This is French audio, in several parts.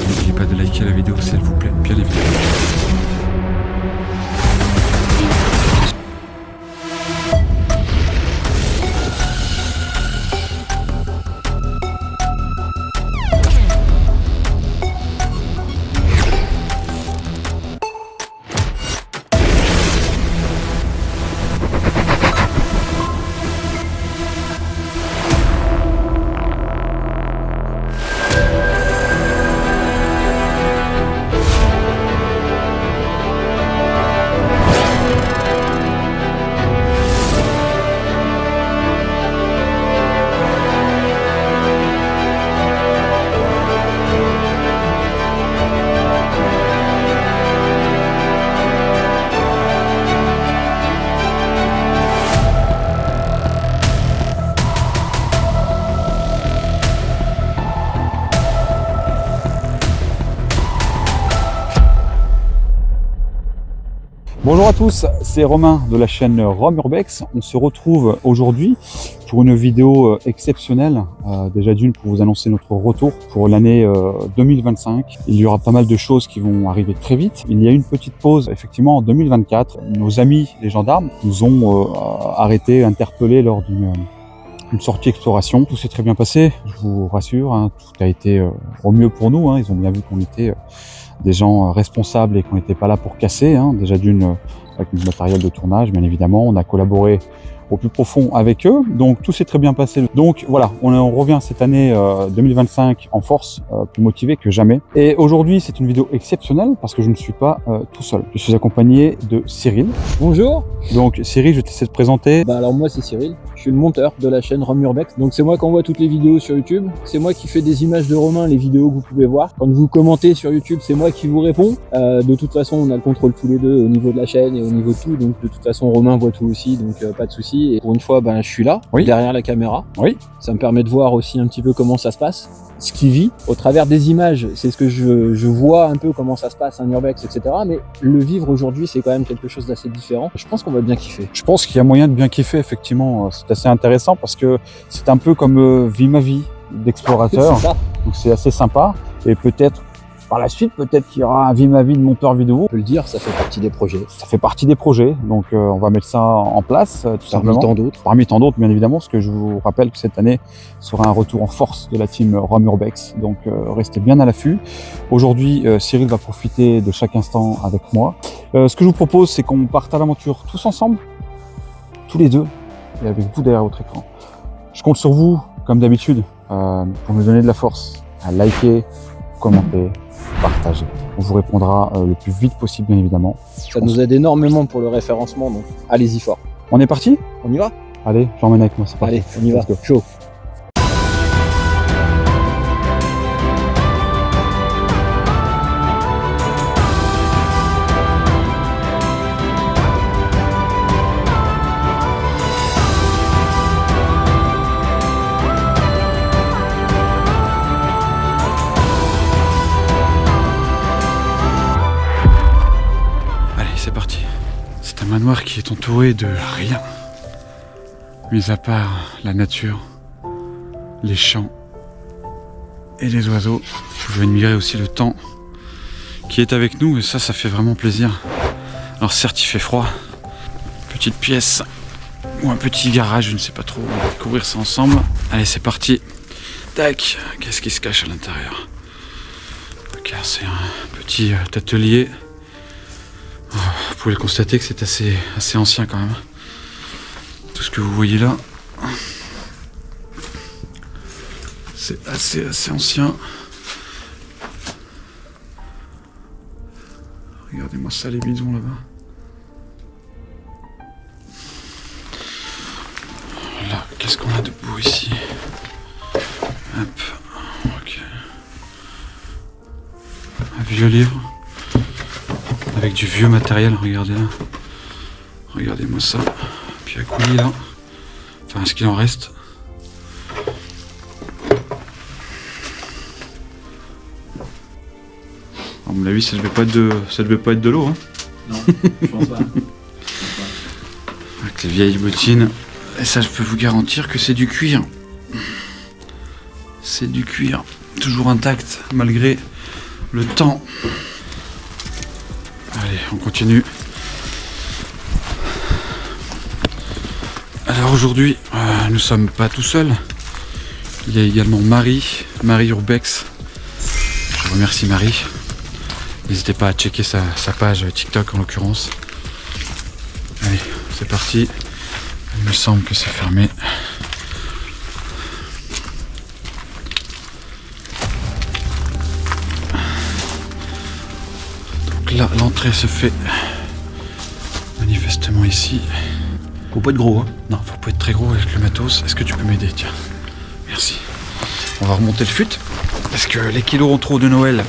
N'oubliez pas de liker la vidéo s'il vous plaît, bien évidemment. Bonjour à tous, c'est Romain de la chaîne Rome Urbex. On se retrouve aujourd'hui pour une vidéo exceptionnelle, déjà d'une pour vous annoncer notre retour pour l'année 2025. Il y aura pas mal de choses qui vont arriver très vite. Il y a une petite pause effectivement en 2024. Nos amis les gendarmes nous ont arrêtés, interpellés lors d'une sortie exploration. Tout s'est très bien passé, je vous rassure, hein, tout a été au mieux pour nous. Ils ont bien vu qu'on était des gens responsables et qu'on n'était pas là pour casser, déjà d'une avec notre matériel de tournage, bien évidemment. On a collaboré au plus profond avec eux, donc tout s'est très bien passé. Donc voilà, on revient cette année 2025 en force, plus motivé que jamais. Et aujourd'hui, c'est une vidéo exceptionnelle parce que je ne suis pas tout seul. Je suis accompagné de Cyril. Bonjour. Donc Cyril, je vais te laisser te présenter. Alors moi c'est Cyril, je suis le monteur de la chaîne Rome Urbex. Donc c'est moi qui envoie toutes les vidéos sur YouTube. C'est moi qui fais des images de Romain, les vidéos que vous pouvez voir. Quand vous commentez sur YouTube, c'est moi qui vous réponds. De toute façon, on a le contrôle tous les deux au niveau de la chaîne et au niveau de tout. Donc de toute façon, Romain voit tout aussi, donc pas de souci. Et pour une fois, je suis là, derrière la caméra. Oui. Ça me permet de voir aussi un petit peu comment ça se passe, ce qu'il vit au travers des images. C'est ce que je vois un peu comment ça se passe, un urbex, etc. Mais le vivre aujourd'hui, c'est quand même quelque chose d'assez différent. Je pense qu'on va bien kiffer. Je pense qu'il y a moyen de bien kiffer, effectivement. C'est assez intéressant parce que c'est un peu comme Vie ma vie d'explorateur. C'est ça. Donc c'est assez sympa. Et peut-être, par la suite, peut-être qu'il y aura un Vie ma vie de monteur vidéo. On peut le dire, ça fait partie des projets. Ça fait partie des projets. Donc on va mettre ça en place, tout simplement. Parmi tant d'autres. Parmi tant d'autres, bien évidemment, parce que je vous rappelle que cette année sera un retour en force de la team Rome Urbex. Donc restez bien à l'affût. Aujourd'hui, Cyril va profiter de chaque instant avec moi. Ce que je vous propose, c'est qu'on parte à l'aventure tous ensemble, tous les deux, et avec vous derrière votre écran. Je compte sur vous, comme d'habitude, pour nous donner de la force, à liker, commenter, partager. On vous répondra le plus vite possible, bien évidemment. Ça nous aide énormément pour le référencement, donc allez-y fort. On est parti? On y va? Allez, j'emmène avec moi, c'est parti. Allez, on y va, chaud. C'est parti. C'est un manoir qui est entouré de rien, mis à part la nature, les champs et les oiseaux. Vous pouvez admirer aussi le temps qui est avec nous et ça fait vraiment plaisir. Alors certes il fait froid, petite pièce ou un petit garage, je ne sais pas trop, on va découvrir ça ensemble. Allez c'est parti. Tac, qu'est-ce qui se cache à l'intérieur? Ok, c'est un petit atelier. Vous pouvez le constater que c'est assez ancien quand même. Tout ce que vous voyez là, c'est assez ancien. Regardez-moi ça les bidons là-bas. Là, qu'est-ce qu'on a de beau ici? Hop, ok. Un vieux livre. Avec du vieux matériel, regardez là. Regardez-moi ça. Puis un coulis là. Enfin, ce qu'il en reste. À mon avis, ça devait pas être de l'eau. Hein. Non, je pense pas. Avec les vieilles bottines. Et ça, je peux vous garantir que c'est du cuir. c'est du cuir, toujours intact malgré le temps. Allez, on continue. Alors aujourd'hui, nous sommes pas tout seuls. Il y a également Marie Urbex. Je remercie Marie. N'hésitez pas à checker sa page TikTok en l'occurrence. Allez, c'est parti. Il me semble que c'est fermé. Donc là, l'entrée se fait manifestement ici. Faut pas être gros, hein. Non, faut pas être très gros avec le matos. Est-ce que tu peux m'aider? Tiens, merci. On va remonter le fut, parce que les kilos en trop de Noël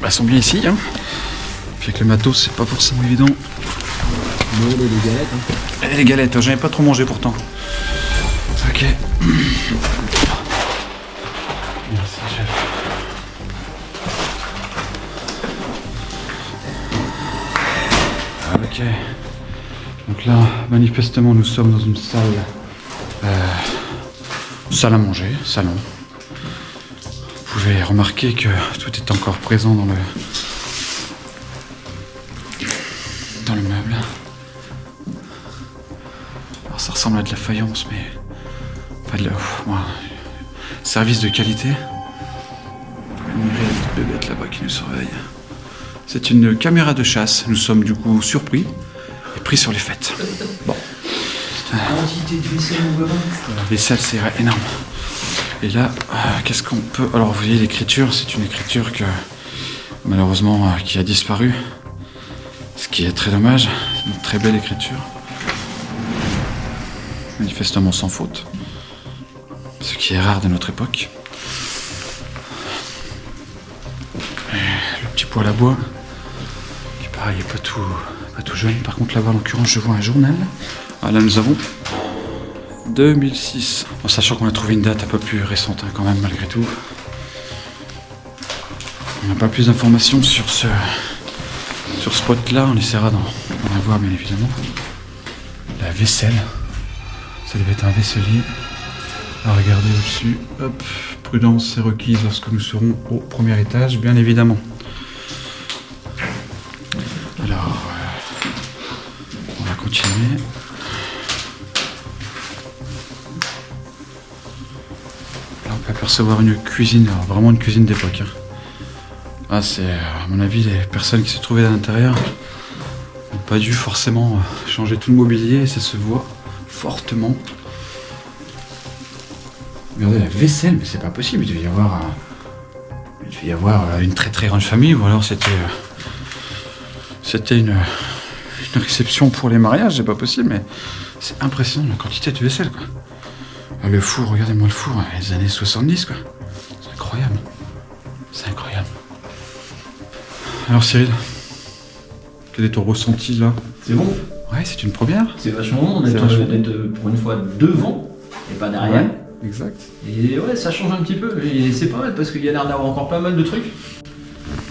sont bien ici. Hein. Puis avec le matos, c'est pas forcément évident. Mais les galettes. Hein. Et les galettes, j'en ai pas trop mangé pourtant. Ok. Merci, chef. Ok. Donc là, manifestement, nous sommes dans une salle, salle à manger, salon. Vous pouvez remarquer que tout est encore présent dans le meuble. Alors ça ressemble à de la faïence, mais pas de la service de qualité. Vous pouvez admirer la petite bébête là-bas qui nous surveille. C'est une caméra de chasse. Nous sommes du coup surpris. Pris sur les fêtes. Bon. La vaisselle, c'est énorme. Et là, qu'est-ce qu'on peut... Alors, vous voyez, l'écriture, c'est une écriture que, malheureusement, qui a disparu. Ce qui est très dommage. C'est une très belle écriture. Manifestement sans faute. Ce qui est rare de notre époque. Et le petit poêle à bois, qui pareil, est pas tout jeune. Par contre là-bas en l'occurrence je vois un journal. Ah, là nous avons 2006. En sachant qu'on a trouvé une date un peu plus récente hein, quand même malgré tout. On n'a pas plus d'informations sur ce spot là. On essaiera d'en avoir bien évidemment. La vaisselle. Ça devait être un vaisselier. À regarder au-dessus. Hop. Prudence est requise lorsque nous serons au premier étage bien évidemment. Alors on va continuer. Là, on peut apercevoir une cuisine, alors vraiment une cuisine d'époque. Hein. Ah, c'est à mon avis les personnes qui se trouvaient à l'intérieur n'ont pas dû forcément changer tout le mobilier et ça se voit fortement. Regardez la vaisselle, mais c'est pas possible. Il devait y avoir une très très grande famille ou alors c'était une réception pour les mariages, c'est pas possible, mais c'est impressionnant la quantité de vaisselle, quoi. Le four, regardez-moi le four, les années 70, quoi. C'est incroyable. C'est incroyable. Alors Cyril, quel est ton ressenti là? C'est bon. Ouais, c'est une première. C'est vachement bon d'être pour une fois devant et pas derrière. Ouais, exact. Et ouais, ça change un petit peu. Et c'est pas mal parce qu'il y a l'air d'avoir encore pas mal de trucs.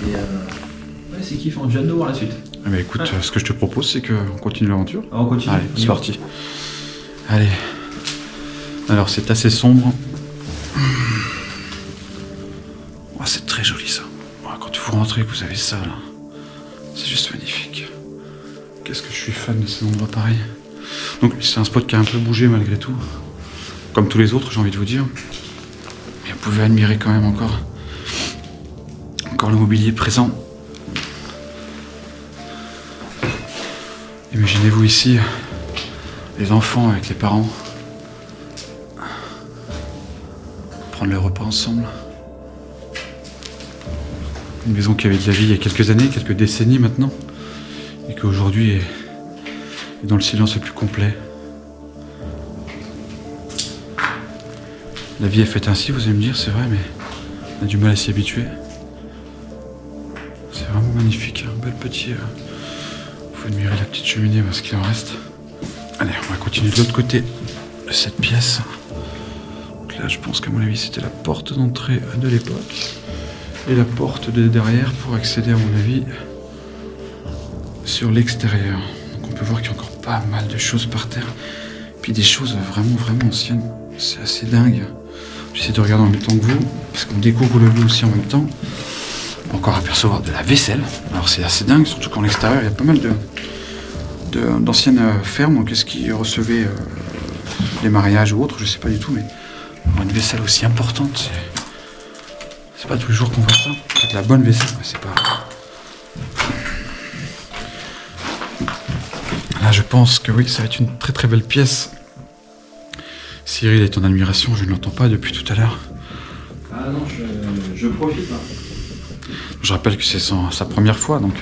Et ouais, c'est kiffant. J'ai hâte de voir la suite. Ah bah écoute, ce que je te propose, c'est qu'on continue l'aventure. On continue. Allez, c'est parti. Allez. Alors, c'est assez sombre. Oh, c'est très joli ça. Oh, quand vous rentrez, vous avez ça là. C'est juste magnifique. Qu'est-ce que je suis fan de ces endroits pareils. Donc, c'est un spot qui a un peu bougé malgré tout. Comme tous les autres, j'ai envie de vous dire. Mais vous pouvez admirer quand même encore le mobilier présent. Imaginez-vous ici, les enfants avec les parents, prendre le repas ensemble. Une maison qui avait de la vie il y a quelques années, quelques décennies maintenant, et qui aujourd'hui est dans le silence le plus complet. La vie est faite ainsi, vous allez me dire, c'est vrai, mais on a du mal à s'y habituer. C'est vraiment magnifique, un bel petit... Faut admirer la petite cheminée parce qu'il en reste. Allez, on va continuer de l'autre côté de cette pièce. Donc là, je pense qu'à mon avis, c'était la porte d'entrée de l'époque. Et la porte de derrière pour accéder, à mon avis, sur l'extérieur. Donc on peut voir qu'il y a encore pas mal de choses par terre. Puis des choses vraiment, vraiment anciennes. C'est assez dingue. J'essaie de regarder en même temps que vous, parce qu'on découvre le lieu aussi en même temps. On peut encore apercevoir de la vaisselle. Alors c'est assez dingue, surtout qu'en extérieur, il y a pas mal d'anciennes fermes, donc est-ce qu'ils recevaient les mariages ou autres, je sais pas du tout, mais avoir une vaisselle aussi importante, c'est pas tous les jours qu'on voit ça. C'est de la bonne vaisselle, mais c'est pas... Là, je pense que oui, que ça va être une très très belle pièce. Cyril est en admiration, je ne l'entends pas depuis tout à l'heure. Ah non, je profite. Hein. Je rappelle que c'est sa première fois, donc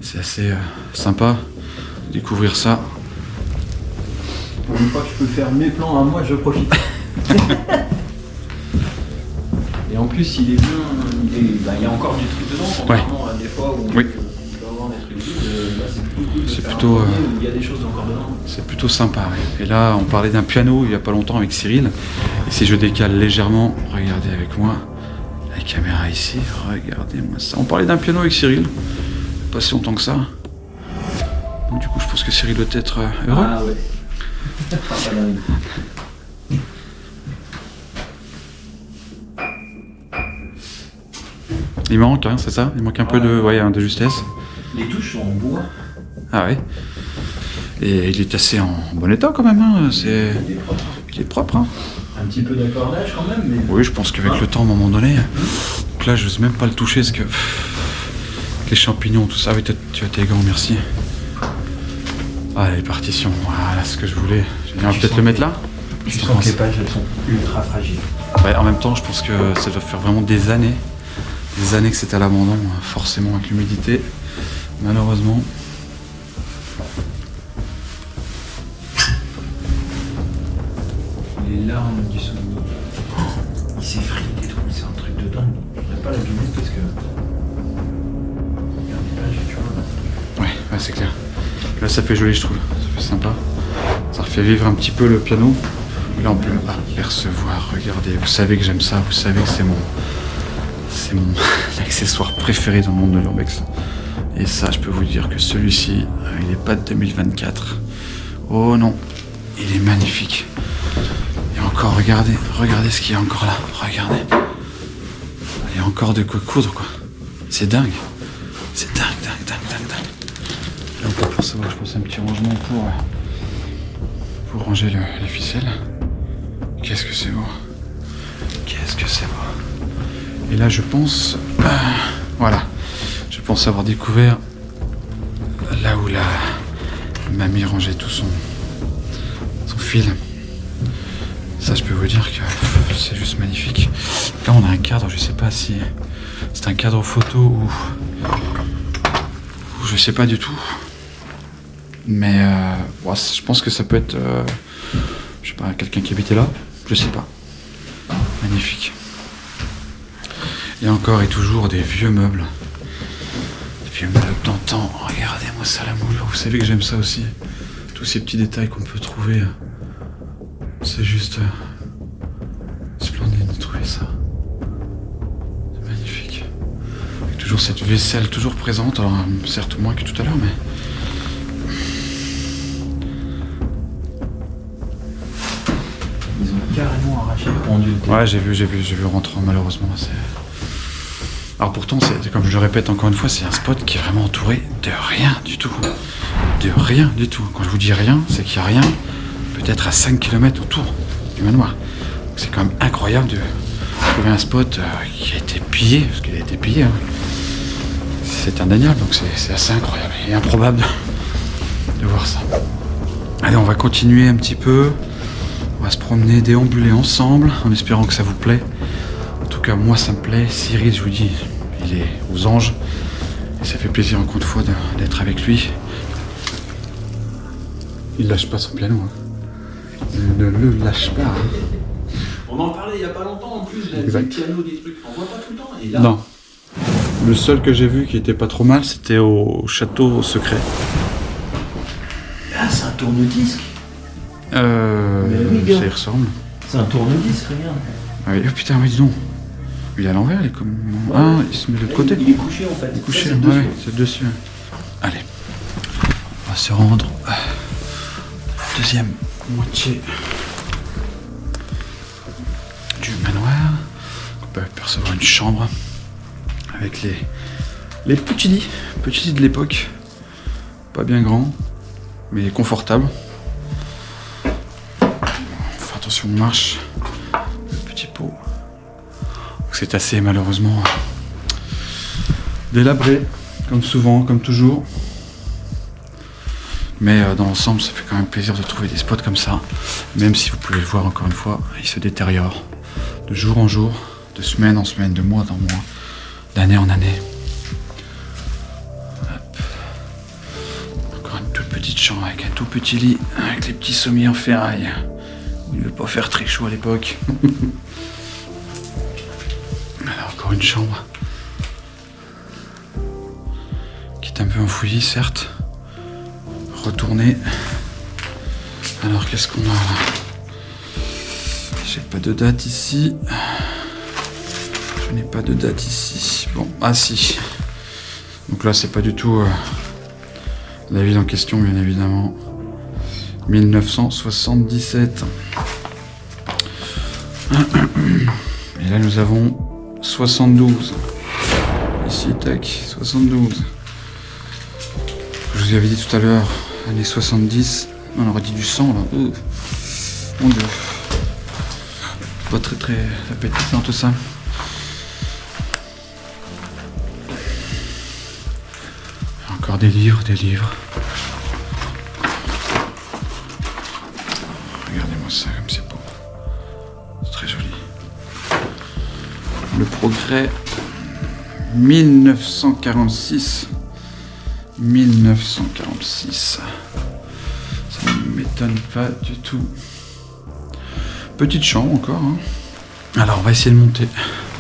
c'est assez sympa de découvrir ça. Pour une fois que je peux faire mes plans à moi, je profite. Et en plus, il est bien. Il y a encore du truc dedans, contrairement à des fois où on peut avoir des trucs vides. Là, c'est plutôt cool. C'est plutôt. Il y a des choses encore dedans. C'est plutôt sympa. Oui. Et là, on parlait d'un piano il n'y a pas longtemps avec Cyril. Et si je décale légèrement, regardez avec moi. La caméra ici, regardez-moi ça. On parlait d'un piano avec Cyril. Pas si longtemps que ça. Donc, du coup, je pense que Cyril doit être heureux. Ah ouais. Il manque, hein, c'est ça? Il manque un peu de justesse. Les touches sont en bois. Ah ouais. Et il est assez en bon état quand même. Hein. Il est propre. Hein. Un petit peu d'accordage quand même, mais... Oui, je pense qu'avec le temps, à un moment donné... Donc là, je n'ose même pas le toucher, parce que... Avec les champignons, tout ça... Oui, tu as tes gants, merci. Ah, les partitions, voilà ce que je voulais. On va peut-être le mettre là. Je sens que les pages, elles sont ultra fragiles. Ouais, en même temps, je pense que ça doit faire vraiment des années que c'est à l'abandon, forcément avec l'humidité, malheureusement. Les larmes du souvenir. Il s'est frité, c'est un truc de dingue. Je voudrais pas l'abîmer parce que... Regarde les pages, tu vois. Ouais, c'est clair. Là, ça fait joli, je trouve. Ça fait sympa. Ça refait vivre un petit peu le piano. Là, on peut apercevoir. Regardez, vous savez que j'aime ça. Vous savez que c'est mon accessoire préféré dans le monde de l'urbex. Et ça, je peux vous dire que celui-ci, il n'est pas de 2024. Oh non, il est magnifique. Et encore, regardez ce qu'il y a encore là. Regardez. Il y a encore de quoi coudre, quoi. C'est dingue. C'est dingue. Là, on peut percevoir, je pense, un petit rangement pour ranger les ficelles. Qu'est-ce que c'est beau. Et là, je pense... voilà. Je pense avoir découvert là où la mamie rangeait tout son fil. Ça, je peux vous dire que c'est juste magnifique. Là, on a un cadre, je sais pas si c'est un cadre photo ou je sais pas du tout. Mais je pense que ça peut être, je sais pas, quelqu'un qui habitait là. Je sais pas. Magnifique. Et encore et toujours des vieux meubles. Des vieux meubles d'antan. Regardez-moi ça, la moulure. Vous savez que j'aime ça aussi. Tous ces petits détails qu'on peut trouver. C'est juste splendide de trouver ça. C'est magnifique. Avec toujours cette vaisselle toujours présente. Alors certes moins que tout à l'heure, mais... Ils ont carrément arraché le rendu. Ouais, j'ai vu rentrant, malheureusement. Alors pourtant, comme je le répète encore une fois, c'est un spot qui est vraiment entouré de rien du tout. De rien du tout. Quand je vous dis rien, c'est qu'il n'y a rien, peut-être à 5 km autour du manoir. Donc c'est quand même incroyable de trouver un spot qui a été pillé, parce qu'il a été pillé. Hein. C'est indéniable, donc c'est assez incroyable et improbable de voir ça. Allez, on va continuer un petit peu. On va se promener, déambuler ensemble, en espérant que ça vous plaît. En tout cas, moi, ça me plaît. Cyril, je vous dis, il est aux anges. Et ça fait plaisir, encore une fois, d'être avec lui. Il lâche pas son piano. Hein. Il ne le lâche pas. Hein. On en parlait il y a pas longtemps, en plus, des pianos, des trucs. On voit pas tout le temps. Et là... Non. Le seul que j'ai vu qui était pas trop mal, c'était au Château Secret. Ah, c'est un tourne-disque. Ça y ressemble. C'est un tourne-disque, regarde. Ah oui, oh putain, oui, dis donc. Il est à l'envers, il est comme... Ouais. Ah, il se met de l'autre côté. Il est couché, en fait. Il est couché, ça, ouais, c'est dessus. Allez. On va se rendre à la deuxième moitié du peut apercevoir une chambre avec les petits lits de l'époque, pas bien grands, mais confortables. Faut attention aux marches, le petit pot. C'est assez malheureusement délabré, comme souvent, comme toujours. Mais dans l'ensemble, ça fait quand même plaisir de trouver des spots comme ça, même si vous pouvez le voir encore une fois, ils se détériorent de jour en jour, de semaine en semaine, de mois en mois, d'année en année. Hop. Encore une toute petite chambre avec un tout petit lit, avec les petits sommiers en ferraille. Il ne veut pas faire très chaud à l'époque. Alors encore une chambre qui est un peu enfouie, certes. Retourner. Alors qu'est-ce qu'on a là? J'ai pas de date ici. Je n'ai pas de date ici. Bon, ah si. Donc là c'est pas du tout la ville en question, bien évidemment. 1977. Et là nous avons 72. Ici, tac, 72. Je vous avais dit tout à l'heure, années 70, on aurait dit du sang là. Mon Dieu. Pas très appétissant tout ça. Encore des livres. Regardez-moi ça comme c'est beau. C'est très joli. Le Progrès 1946. 1946. Ça ne m'étonne pas du tout. Petite chambre encore. Hein. Alors on va essayer de monter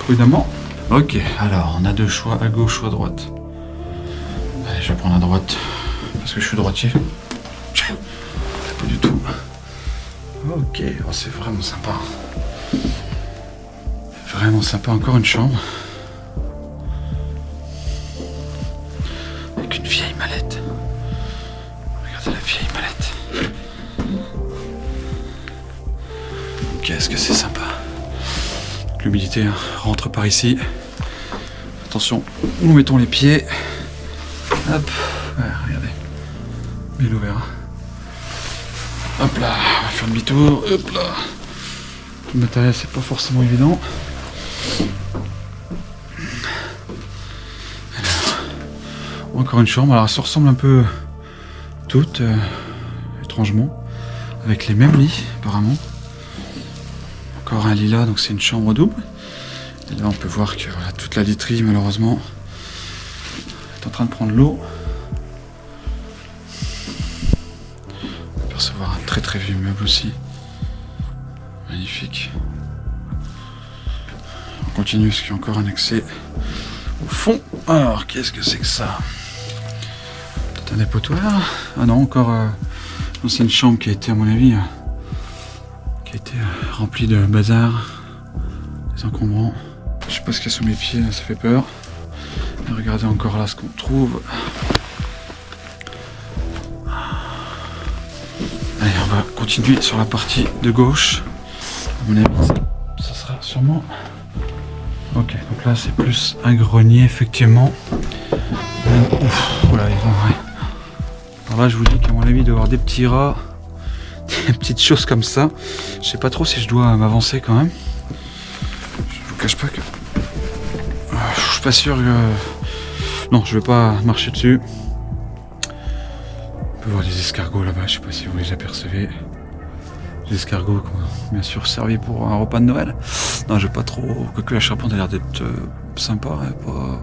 prudemment. Ok, alors on a deux choix, à gauche ou à droite. Allez, je vais prendre à droite parce que je suis droitier. Pas du tout. Ok, oh, c'est vraiment sympa. Vraiment sympa, encore une chambre. Avec une vieille mallette. Regardez la vieille mallette. Qu'est-ce que c'est sympa. L'humidité rentre par ici. Attention, nous mettons les pieds. Hop, ouais, regardez. Bien ouvert. Hop là, on va faire demi-tour. Hop là. Le matériel, c'est pas forcément évident. Alors, encore une chambre. Alors, ça ressemble un peu toutes, étrangement, avec les mêmes lits, apparemment. Encore un lit là, donc c'est une chambre double. Et là, on peut voir que voilà, toute la literie, malheureusement, est en train de prendre l'eau. On peut percevoir un très vieux meuble aussi. Magnifique. On continue, parce qu'il y a encore un accès au fond. Alors, qu'est-ce que c'est que ça? Peut-être un dépotoir? Ah non, encore... non, c'est une chambre qui a été, à mon avis, qui a été remplie de bazar, des encombrants. Je sais pas ce qu'il y a sous mes pieds, là, ça fait peur. Et regardez encore là ce qu'on trouve. Allez, on va continuer sur la partie de gauche. À mon avis, ça sera sûrement... Ok, donc là c'est plus un grenier, effectivement. Ouf, voilà, ils vont... Ouais. Alors là, je vous dis qu'à mon avis, il doit y avoir des petits rats, des petites choses comme ça. Je sais pas trop si je dois m'avancer quand même. Je vous cache pas que... Je suis pas sûr que... Non, je vais pas marcher dessus. On peut voir des escargots là-bas, je sais pas si vous les apercevez. Des escargots qui ont bien sûr servi pour un repas de Noël. Non, je vais pas trop... Quoique la charpente a l'air d'être sympa, hein,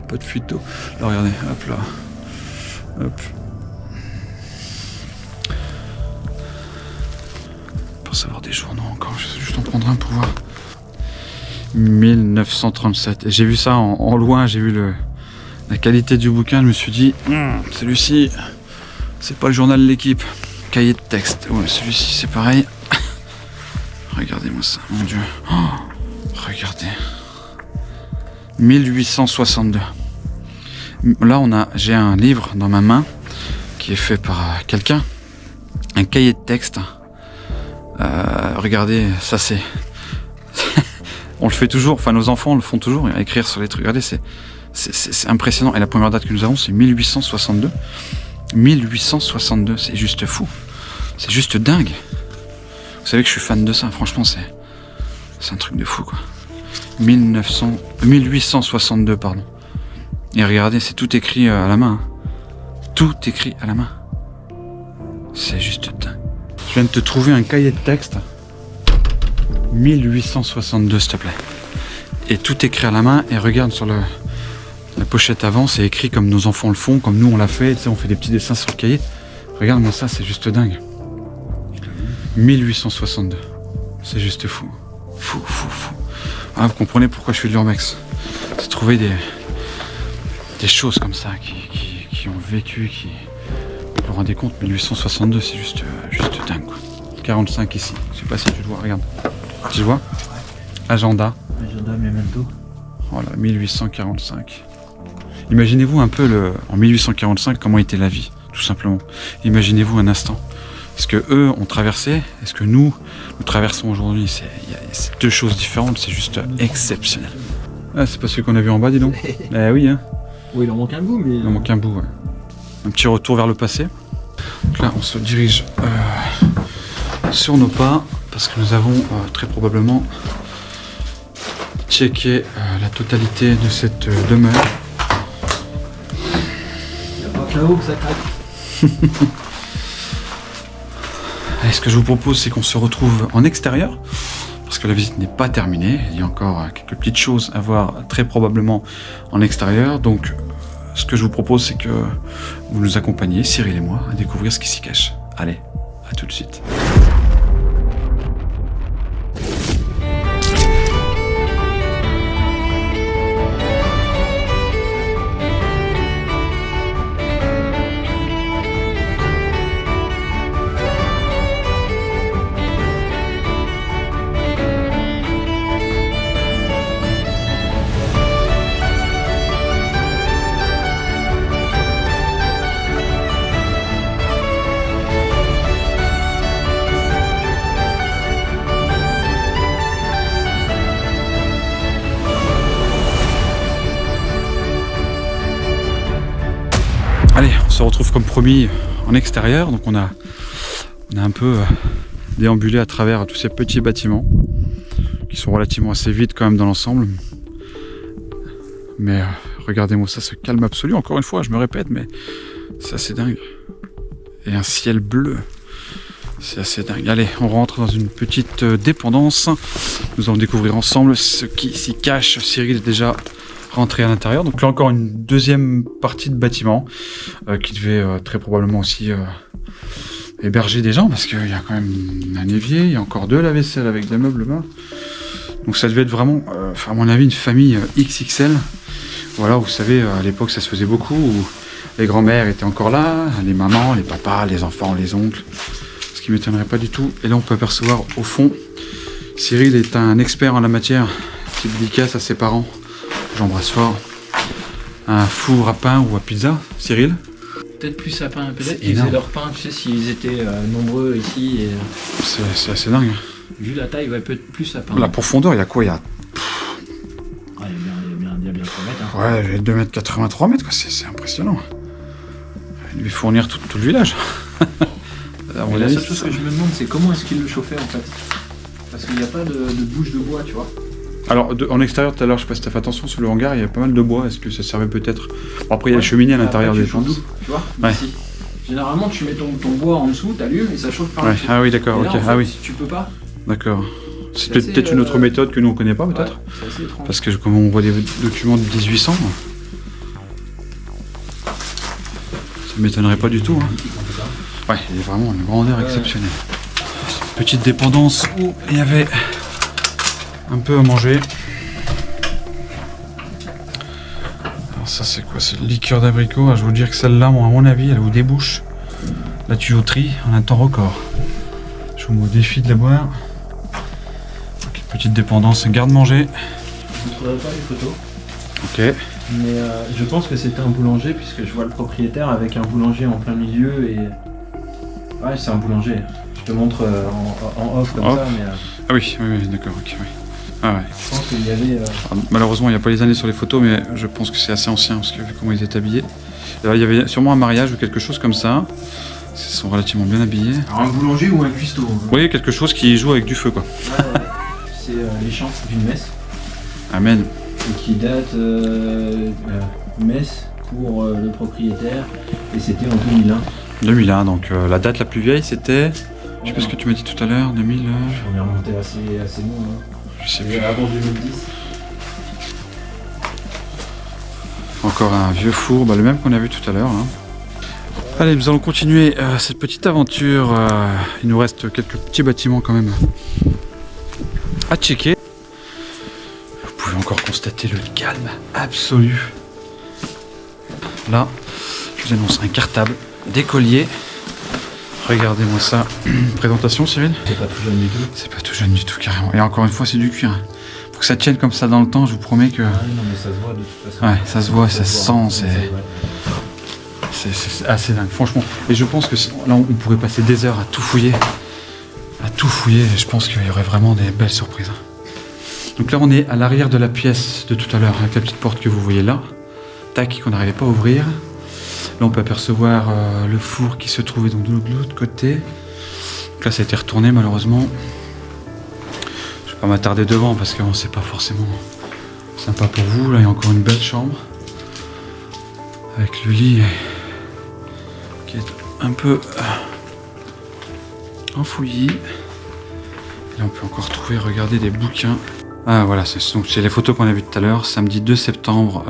pas de fuite d'eau. Là, regardez, hop là. Hop. Pour savoir des journaux encore, je vais juste en prendre un pour voir. 1937. Et j'ai vu ça en loin, j'ai vu la qualité du bouquin, je me suis dit, celui-ci, c'est pas le journal de l'équipe. Cahier de texte. Ouais, celui-ci, c'est pareil. Regardez-moi ça, mon Dieu. Oh, regardez. 1862. Là, j'ai un livre dans ma main qui est fait par quelqu'un. Un cahier de texte. Regardez, ça c'est... On le fait toujours, enfin nos enfants le font toujours, écrire sur les trucs. Regardez, c'est impressionnant. Et la première date que nous avons, c'est 1862. 1862, c'est juste fou. C'est juste dingue. Vous savez que je suis fan de ça, franchement, c'est un truc de fou, quoi. 1862, pardon. Et regardez, c'est tout écrit à la main. Hein. Tout écrit à la main. C'est juste dingue. Je viens de te trouver un cahier de texte. 1862, s'il te plaît. Et tout écrit à la main. Et regarde sur la pochette avant, c'est écrit comme nos enfants le font, comme nous on l'a fait. Tu sais, on fait des petits dessins sur le cahier. Regarde-moi ça, c'est juste dingue. 1862. C'est juste fou. Fou. Ah, vous comprenez pourquoi je fais de l'urbex. C'est trouver des choses comme ça qui ont vécu, qui... Vous vous rendez compte, 1862, c'est juste dingue, quoi. 45 ici. Je sais pas si tu le vois, regarde. Tu le vois? Agenda. Agenda Memento. Voilà, 1845. Imaginez-vous un peu en 1845 comment était la vie, tout simplement. Imaginez-vous un instant. Est-ce que eux ont traversé? Est-ce que nous traversons aujourd'hui? C'est deux choses différentes, c'est juste exceptionnel. Ah, c'est pas celui qu'on a vu en bas, dis donc. Eh oui, hein. Oui, il en manque un bout, mais... Il en manque un bout, ouais. Un petit retour vers le passé. Donc là, on se dirige sur nos pas, parce que nous avons très probablement checké la totalité de cette demeure. Il n'y a pas que là-haut que ça craque. Et ce que je vous propose, c'est qu'on se retrouve en extérieur, parce que la visite n'est pas terminée. Il y a encore quelques petites choses à voir, très probablement en extérieur. Donc, ce que je vous propose, c'est que vous nous accompagniez, Cyril et moi, à découvrir ce qui s'y cache. Allez, à tout de suite. Allez, on se retrouve comme promis en extérieur. Donc on a un peu déambulé à travers tous ces petits bâtiments qui sont relativement assez vides quand même dans l'ensemble. Mais regardez-moi ça, ce calme absolu. Encore une fois, je me répète, mais c'est assez dingue. Et un ciel bleu. C'est assez dingue. Allez, on rentre dans une petite dépendance. Nous allons découvrir ensemble ce qui s'y cache. Cyril est déjà rentré à l'intérieur. Donc là encore une deuxième partie de bâtiment qui devait très probablement aussi héberger des gens, parce qu'il y a quand même un évier, il y a encore de la vaisselle avec des meubles là. Donc ça devait être vraiment, à mon avis, une famille XXL. Voilà, vous savez, à l'époque ça se faisait beaucoup, où les grands-mères étaient encore là, les mamans, les papas, les enfants, les oncles. Ce qui m'étonnerait pas du tout. Et là on peut apercevoir au fond, Cyril est un expert en la matière. Petite dédicace à ses parents. J'embrasse fort. Un four à pain ou à pizza, Cyril? Peut-être plus à pain, peut-être qu'ils faisaient leur pain, tu sais, s'ils étaient nombreux ici. Et... C'est assez dingue. Vu la taille, ouais, peut-être plus à pain. La profondeur, il y a quoi? Il y a... Ouais, il y a bien 3 mètres. Hein. Ouais, j'ai 2 mètres 83 mètres, quoi. C'est impressionnant. Il devait fournir tout le village. La seule chose que je me demande, c'est comment est-ce qu'il le chauffait en fait? Parce qu'il n'y a pas de bouche de bois, tu vois. Alors, en extérieur, tout à l'heure, je sais pas si t'as fait attention, sur le hangar, il y a pas mal de bois. Est-ce que ça servait peut-être... Bon, après, il y a la cheminée à l'intérieur des gens. Tu vois, ouais. Ici. Généralement, tu mets ton bois en dessous, t'allumes et ça chauffe par dessus. Ah oui, d'accord, ok. En fait, ah oui. Tu peux pas. D'accord. C'est peut-être une autre méthode que nous on connaît pas, peut-être. Ouais, c'est assez étrange. Parce que comme on voit des documents de 1800, ça m'étonnerait pas du tout. Hein. Ouais, il y a vraiment une grandeur exceptionnelle. Petite dépendance où il y avait un peu à manger. Alors ça c'est quoi? C'est liqueur d'abricot. Je vais vous dire que celle-là, à mon avis, elle vous débouche la tuyauterie en un temps record. Je vous mets au défi de la boire. Donc, petite dépendance, garde-manger. Je ne trouverai pas les photos. Ok. Mais je pense que c'était un boulanger, puisque je vois le propriétaire avec un boulanger en plein milieu et... Ouais, c'est un boulanger. Je te montre en off comme ça, mais... Ah oui, d'accord, ok, oui. Ah ouais. Je pense qu'il y avait... Malheureusement, il n'y a pas les années sur les photos, mais je pense que c'est assez ancien, parce que vu comment ils étaient habillés. Alors, il y avait sûrement un mariage ou quelque chose comme ça. Ils sont relativement bien habillés. Alors un boulanger ou un cuistot. Hein. Vous voyez, quelque chose qui joue avec du feu, quoi. Ouais. C'est les chants d'une messe. Amen. Et qui date messe pour le propriétaire. Et c'était en 2001. 2001, donc la date la plus vieille, c'était... Je sais pas ce que tu m'as dit tout à l'heure, 2000... On est remonté assez loin. Hein. Je sais plus. Avant 2010. Encore un vieux four, le même qu'on a vu tout à l'heure. Hein. Allez, nous allons continuer cette petite aventure. Il nous reste quelques petits bâtiments quand même à checker. Vous pouvez encore constater le calme absolu. Là, je vous annonce un cartable d'écolier. Regardez-moi ça. Présentation, Cyril? C'est pas tout jeune du tout. C'est pas tout jeune du tout, carrément. Et encore une fois, c'est du cuir. Pour que ça tienne comme ça dans le temps, je vous promets que... Ouais, non, mais ça se voit de toute façon. Ouais, ça se voit, ça se sent, c'est assez dingue, franchement. Et je pense que là, on pourrait passer des heures à tout fouiller. Je pense qu'il y aurait vraiment des belles surprises. Donc là, on est à l'arrière de la pièce de tout à l'heure, avec la petite porte que vous voyez là. Tac, qu'on n'arrivait pas à ouvrir. Là, on peut apercevoir le four qui se trouvait donc de l'autre côté. Donc là, ça a été retourné, malheureusement. Je vais pas m'attarder devant, parce que c'est pas forcément sympa pour vous. Là, il y a encore une belle chambre. Avec le lit qui est un peu enfouilli. Et là, on peut encore trouver, regardez, des bouquins. Ah voilà, c'est les photos qu'on a vues tout à l'heure. Samedi 2 septembre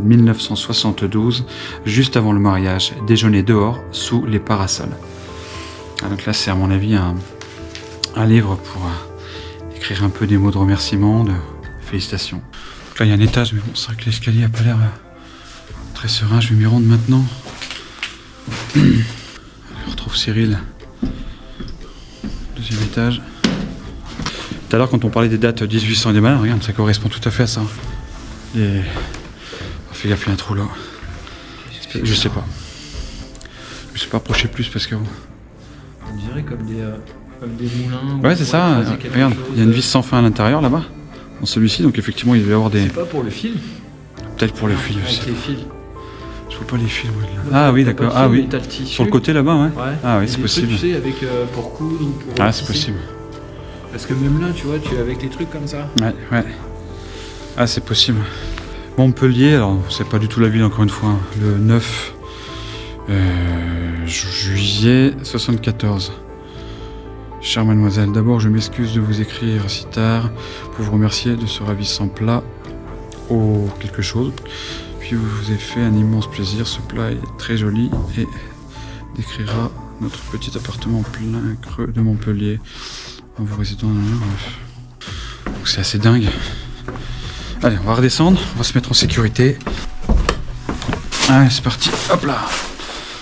1972, juste avant le mariage, déjeuner dehors, sous les parasols. Ah, donc là, c'est à mon avis un livre pour écrire un peu des mots de remerciement, de félicitations. Donc là, il y a un étage, mais bon, c'est vrai que l'escalier n'a pas l'air très serein. Je vais m'y rendre maintenant. Allez, on retrouve Cyril. Deuxième étage. Tout à l'heure, quand on parlait des dates 1800 et des malins, regarde, ça correspond tout à fait à ça. Et... Oh, fais gaffe, il y a un trou là. Je sais pas. Je me suis pas approché plus parce que... On dirait comme des moulins. Ouais, c'est ça. Regarde, il y a une vis sans fin à l'intérieur là-bas. Dans celui-ci, donc effectivement, il devait y avoir des... C'est pas pour le fil? Peut-être pour le fil, je sais Avec les fils. Je vois pas les fils, ouais, là. Ah oui, d'accord. Ah oui. Sur le côté là-bas, ouais. Ah oui, c'est possible. Tu sais, avec pour coudre ou pour... Ah, c'est possible. Parce que même là, tu vois, tu es avec les trucs comme ça. Ouais. Ah, c'est possible. Montpellier, alors c'est pas du tout la ville encore une fois. Hein. Le 9 juillet 74. Chère mademoiselle, d'abord je m'excuse de vous écrire si tard pour vous remercier de ce ravissant plat au quelque chose. Puis vous ai fait un immense plaisir. Ce plat est très joli et décrira notre petit appartement plein creux de Montpellier. En vous résidant dans le... Donc c'est assez dingue. Allez, on va redescendre, on va se mettre en sécurité. Allez, c'est parti. Hop là.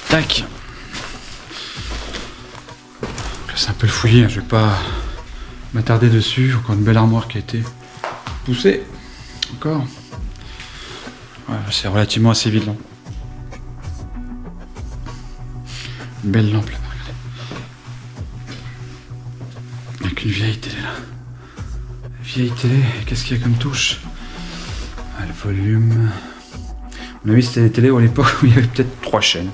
Tac. Là, c'est un peu le fouillis, je vais pas m'attarder dessus. Encore une belle armoire qui a été poussée. Encore. Voilà, c'est relativement assez vide. Là. Une belle lampe là. Avec une vieille télé là. Vieille télé, qu'est-ce qu'il y a comme touche? Ah, le volume. À mon avis, c'était les télés à l'époque où il y avait peut-être 3 chaînes.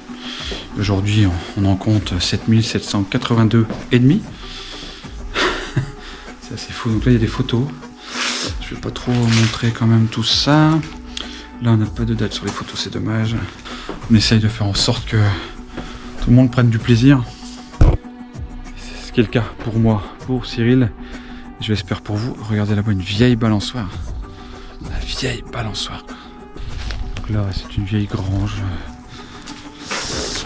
Aujourd'hui, on en compte 7782 et demi. C'est assez fou. Donc là, il y a des photos. Je vais pas trop montrer quand même tout ça. Là, on n'a pas de date sur les photos, c'est dommage. On essaye de faire en sorte que tout le monde prenne du plaisir. C'est ce qui est le cas pour moi, pour Cyril. Je l'espère pour vous. Regardez là-bas une vieille balançoire. La vieille balançoire. Donc là, c'est une vieille grange.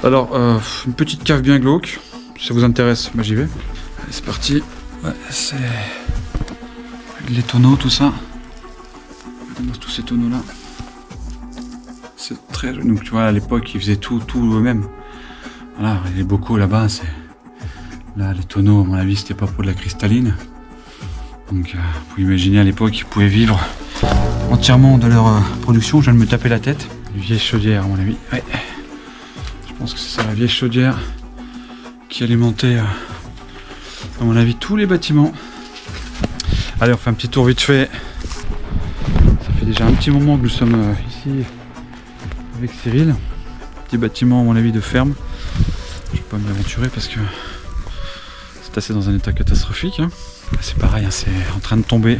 Alors, une petite cave bien glauque. Si ça vous intéresse, bah, j'y vais. Allez, c'est parti. Ouais, c'est les tonneaux, tout ça. Regardez tous ces tonneaux-là. C'est très joli. Donc tu vois, à l'époque, ils faisaient tout eux-mêmes. Voilà, les bocaux là-bas, c'est... Là, les tonneaux, à mon avis, c'était pas pour de la cristalline. Donc, vous pouvez imaginer, à l'époque, ils pouvaient vivre entièrement de leur production. Je viens de me taper la tête. Une vieille chaudière, à mon avis. Ouais. Je pense que c'est ça, la vieille chaudière qui alimentait, à mon avis, tous les bâtiments. Allez, on fait un petit tour vite fait. Ça fait déjà un petit moment que nous sommes ici avec Cyril. Petit bâtiment à mon avis de ferme. Je ne vais pas m'y aventurer parce que c'est assez dans un état catastrophique. Hein. C'est pareil, hein, c'est en train de tomber.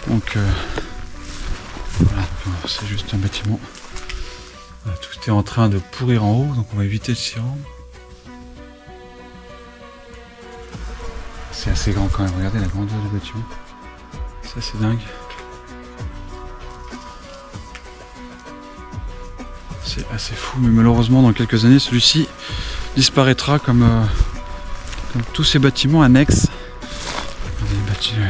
Donc voilà, c'est juste un bâtiment. Voilà, tout est en train de pourrir en haut, donc on va éviter de s'y rendre. C'est assez grand quand même, regardez la grandeur du bâtiment. C'est assez dingue. C'est assez fou, mais malheureusement dans quelques années celui-ci disparaîtra comme tous ces bâtiments annexes. Des bâtiments.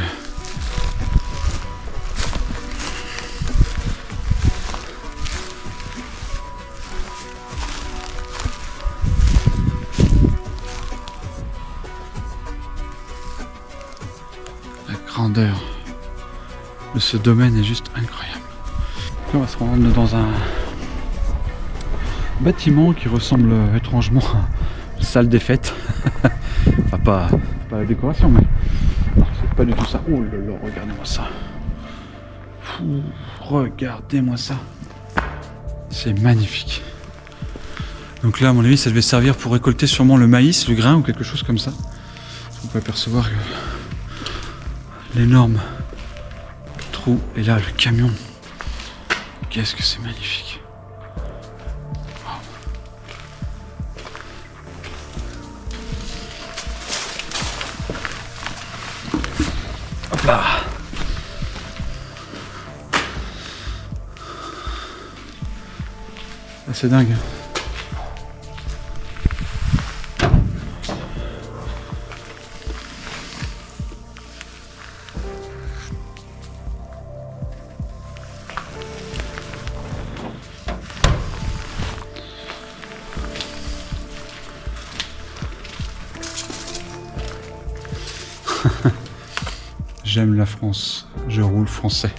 La grandeur de ce domaine est juste incroyable. Là, on va se rendre dans un bâtiment qui ressemble étrangement à une salle des fêtes. Enfin, pas la décoration, mais c'est pas du tout ça. Oh là là, regardez-moi ça. Regardez-moi ça. C'est magnifique. Donc là, à mon avis, ça devait servir pour récolter sûrement le maïs, le grain ou quelque chose comme ça. On peut apercevoir que l'énorme trou. Et là, le camion. Qu'est-ce que c'est magnifique. Hop là. Ah, c'est dingue. J'aime la France, je roule français.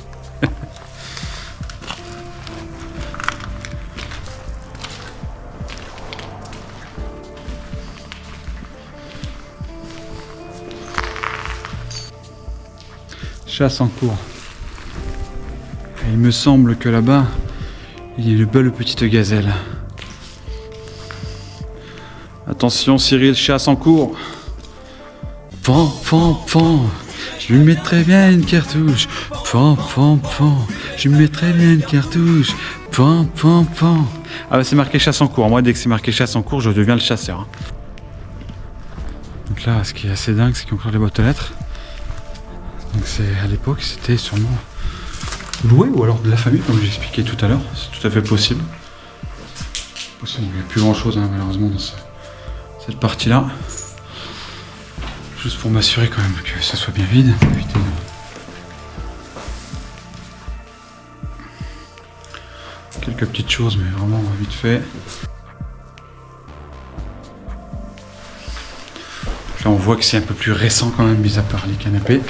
Chasse en cours. Et il me semble que là-bas, il y a une belle petite gazelle. Attention Cyril, chasse en cours. Pan, pan, pan. Je lui mettrais bien une cartouche. Pan, pan, pan. Je lui mettrais bien une cartouche. Pan, pan, pan. Ah bah c'est marqué chasse en cours. Moi, dès que c'est marqué chasse en cours, je deviens le chasseur. Donc là, ce qui est assez dingue, c'est qu'il y a encore des boîtes aux lettres. Donc c'est à l'époque, c'était sûrement loué ou alors de la famille, comme j'ai expliqué tout à l'heure. C'est tout à fait possible. Il n'y a plus grand chose, hein, malheureusement, dans cette partie-là. Juste pour m'assurer quand même que ça soit bien vide. Éviter quelques petites choses, mais vraiment vite fait. Là, on voit que c'est un peu plus récent quand même, mis à part les canapés.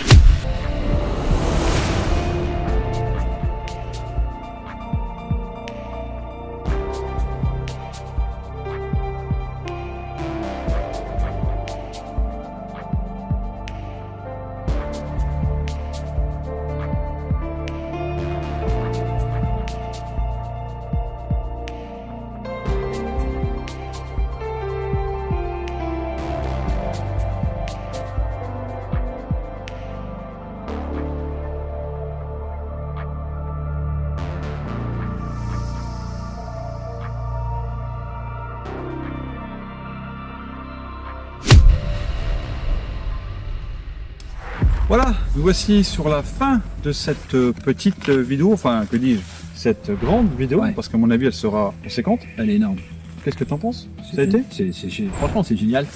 Voilà, nous voici sur la fin de cette petite vidéo, enfin que dis-je, cette grande vidéo, ouais. Parce qu'à mon avis elle sera conséquente. Elle est énorme. Qu'est-ce que tu en penses? Ça a été? Franchement c'est génial.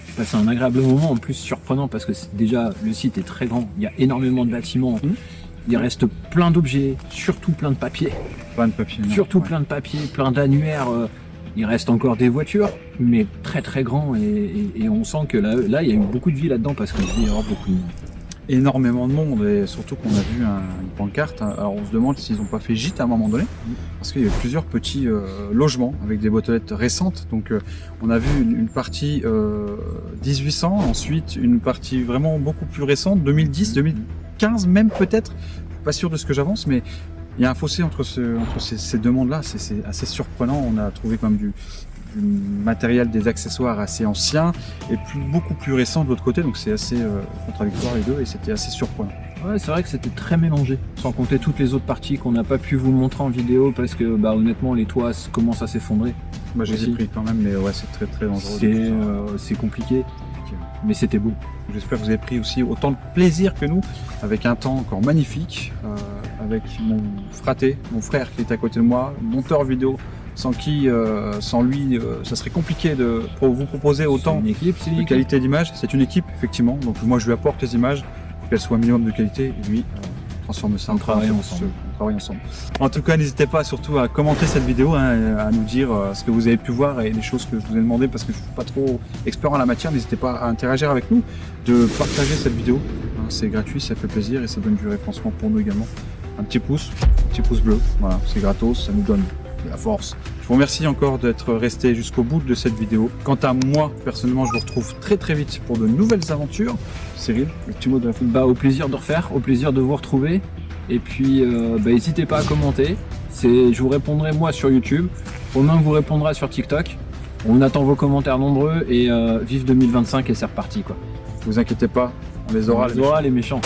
J'ai passé un agréable moment, en plus surprenant parce que déjà le site est très grand, il y a énormément de bâtiments, il reste plein d'objets, surtout plein de papiers. Plein de papiers. Surtout ouais. Plein de papiers, plein d'annuaires. Il reste encore des voitures, mais très très grand et on sent que là il y a eu beaucoup de vie là-dedans parce qu'il y aura beaucoup de monde. Énormément de monde et surtout qu'on a vu une pancarte. Alors on se demande s'ils n'ont pas fait gîte à un moment donné parce qu'il y a plusieurs petits logements avec des boîtes aux lettres récentes. Donc on a vu une partie 1800, ensuite une partie vraiment beaucoup plus récente, 2010, 15 même peut-être, pas sûr de ce que j'avance, mais il y a un fossé entre ces deux mondes-là, c'est assez surprenant. On a trouvé quand même du matériel, des accessoires assez anciens et beaucoup plus récents de l'autre côté, donc c'est assez contradictoire les deux et c'était assez surprenant. Ouais, c'est vrai que c'était très mélangé, sans compter toutes les autres parties qu'on n'a pas pu vous montrer en vidéo parce que bah, honnêtement les toits commencent à s'effondrer. Moi j'ai Aussi. pris quand même, mais ouais, c'est très dangereux. C'est compliqué, mais c'était beau. J'espère que vous avez pris aussi autant de plaisir que nous, avec un temps encore magnifique, avec mon fraté, mon frère qui est à côté de moi, monteur vidéo, sans lui, ça serait compliqué de vous proposer autant Une équipe, c'est une de équipe. qualité d'image. C'est une équipe, effectivement, donc moi je lui apporte les images pour qu'elles soient un minimum de qualité, et lui transforme ça On travaille ensemble. On travaille ensemble. En tout cas, n'hésitez pas surtout à commenter cette vidéo, hein, à nous dire ce que vous avez pu voir et les choses que je vous ai demandé parce que je ne suis pas trop expert en la matière. N'hésitez pas à interagir avec nous, de partager cette vidéo. Hein, c'est gratuit, ça fait plaisir et ça donne du référencement pour nous également. Un petit pouce bleu, voilà, c'est gratos, ça nous donne de la force. Je vous remercie encore d'être resté jusqu'au bout de cette vidéo. Quant à moi, personnellement, je vous retrouve très vite pour de nouvelles aventures. Cyril, le petit mot de la fin. Bah, au plaisir de refaire, au plaisir de vous retrouver. Et puis, bah, n'hésitez pas à commenter. Je vous répondrai moi sur YouTube. Romain vous répondra sur TikTok. On attend vos commentaires nombreux et vive 2025 et c'est reparti quoi. Vous inquiétez pas, on les aura. Les méchants.